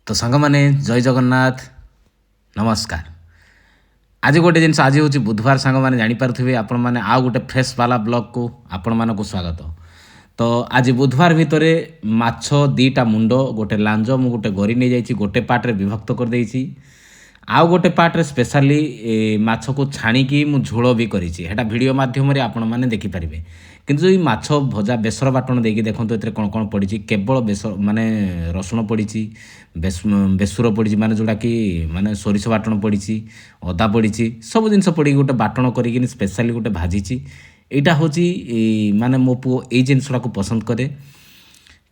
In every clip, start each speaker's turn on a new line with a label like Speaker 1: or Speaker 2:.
Speaker 1: तो सांग मैंने जय जगन्नाथ नमस्कार। आज गोटे जिन आज हूँ बुधवार सांग मैंने जापारे आपण मैंने आउ गोटे फ्रेश वाला ब्लॉग को आपण मानक स्वागत। तो आज बुधवार भितर माछ दीटा मुंड गोटे लांज मु गोटे गरी नहीं जाइए गोटे पार्टे विभक्त कर देइछि। आउ गोटे पार्टे स्पेशली माछ को छाणिकी मु झोल भी करिछि वीडियो माध्यम आपण मैंने देखिपारे। किंतु ये माछ भजा बेसर बाटण देकी देखो ये कौन कौन पड़ी केवल बेस माने रसुण पड़ी बेसुर पड़ी माने जोड़ा कि माने सोरिष बाटण पड़ी अदा पड़ी सब जिन पड़ी गोटे बाटण कर स्पेशली गोटे भाजी। यहाँ हूँ माने मो पु ये जिनसा को पसंद करे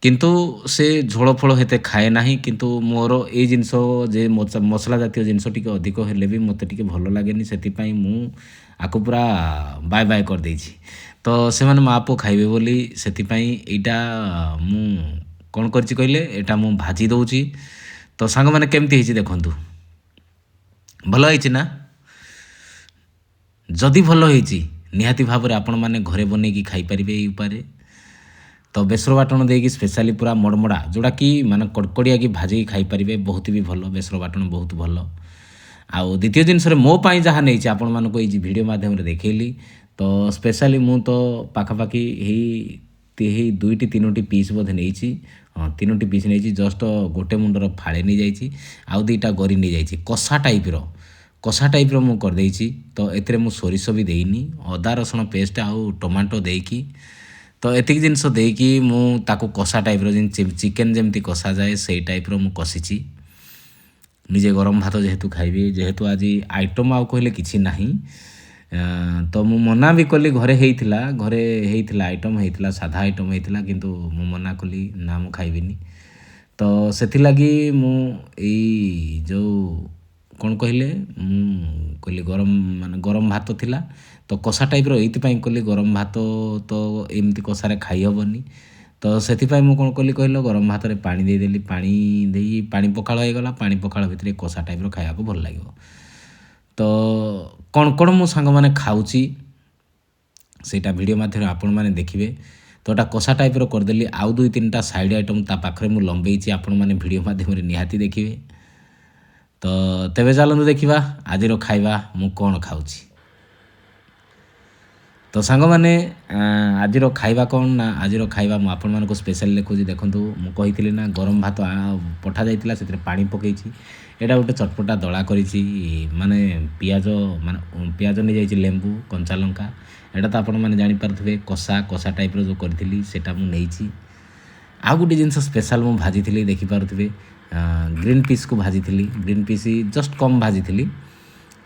Speaker 1: किंतु से झोल फल हेते खाए ना किंतु मोर ये जिनस जे मसला जातीय जिनस टी अधिक हेले भी मत टी भल लगे से आपको पूरा बाय बाय कर देछि। तो से माने माँ पु खाइबे बोली से यहाँ मु कौन कर कहले यहाँ मु भाजी दौची। तो सांग मैंने केमती है देखंतु भल है ना जदि भल है निहाती भाव में आपण मैंने घरे बनई खाई पारे ये उपाय। तो बेसर बाटण देकी स्पेशली पूरा मड़मड़ा जोड़ा कि माने कड़कड़िया की भाजी खाई पारे बहुत भी भल बेसर बाटण बहुत भल। आउ द्वितीय जिनस मो पाई जहाँ नहीं आपण मानक ये वीडियो माध्यम देखली तो स्पेशली मु तो पाखापाखि ही दुईटी तीनोटी पीस बोधे नहीं हाँ तीनोटी पीस नहीं जस्ट गोटे मुंडर फाड़े नहीं जाइए आउ दुईटा गरी नहीं जाइए कषा टाइप मु कर देइछि। तो एथिरे मु सोरिष भी देइनी अदा रसुण पेस्ट आउ टमाटो देकी तो एतिक जिनस देकी मु ताकू कषा टाइप जिन चिकेन जमती कषा जाए से टाइप मु कषिछि। निजे गरम भात जेहेतु खाइबी जेहेतु आज आइटम आउ कहले किछि नाही तो मु मना भी कली घरे हेइथिला आइटम हेइथिला साधा आइटम हेइथिला किंतु मु मना कली ना मु खाइबिनी। तो सेथिलागी मु एई जो कौन कहले कहली गरम माने गरम भात थिला तो कषा टाइप रही कली गरम भात तो एमती कषारे खाई हेबनी। तो से मु कौन कली कहल गरम भात रे पानी देदेली पानी पखाड़ हो गला पानी पखाड़ भितर कषा टाइप खाया को भल लगे। तो कौन कौन मो सांग माने खाऊची सेटा वीडियो माध्यम आपण माने देखिबे। तो एटा कषा टाइप करदेली आउ दुई तीन टा साइड आइटम ता पाखरे मु लंबेइची आपण माने वीडियो माध्यम निहाती देखिबे। तो तेबे चलतु देखा आज खाइबा मु कौन खाऊची। तो सांग मैंने आज खाइबा कौन ना आज खाइबा मु आपण मानको स्पेशल देखुची देखंतु मु कहिथिली ना गरम भात पठा जाइतिला सेतिर पानी पकेइची एटा गोटे चटपटा दला करिची माने पियाज नहीं जाइची लेंबू कंचा लंका एटा तो आपण माने जानि पारथिबे कषा टाइप जो करथिली सेटा मु नेइची। आ गोटे जिनस स्पेशल मु भाजी देखि पारथिबे ग्रीन पीस को भाजी ग्रीन पीस जस्ट कम भाजी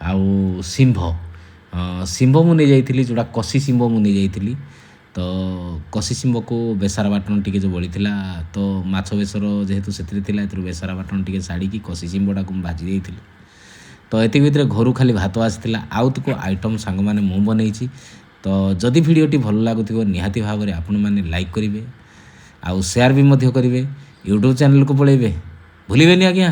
Speaker 1: आउ शिंभ मु नहीं जाइथिली जोड़ा कषि शिंभ मु नहीं जाइथिली। तो कषि शिंभ को बेसारा बाटन टिके जो बड़ी तो माछ बेसर जेहेतु से बेसारा बाटन टिके साड़ी कषि शिंभटा को भाजी देइथिली। तो एति भितर घर खाली भात आसीथिला आउ तो आइटम सांग माने मु बनैछि। तो जदि वीडियोटी भल लागुथिबो निहाती भाव में आपण माने लाइक करिवे आउ शेयर भी मध्य करिवे यूट्यूब चैनल को पळेइबे भूलिबेनी आज्ञा।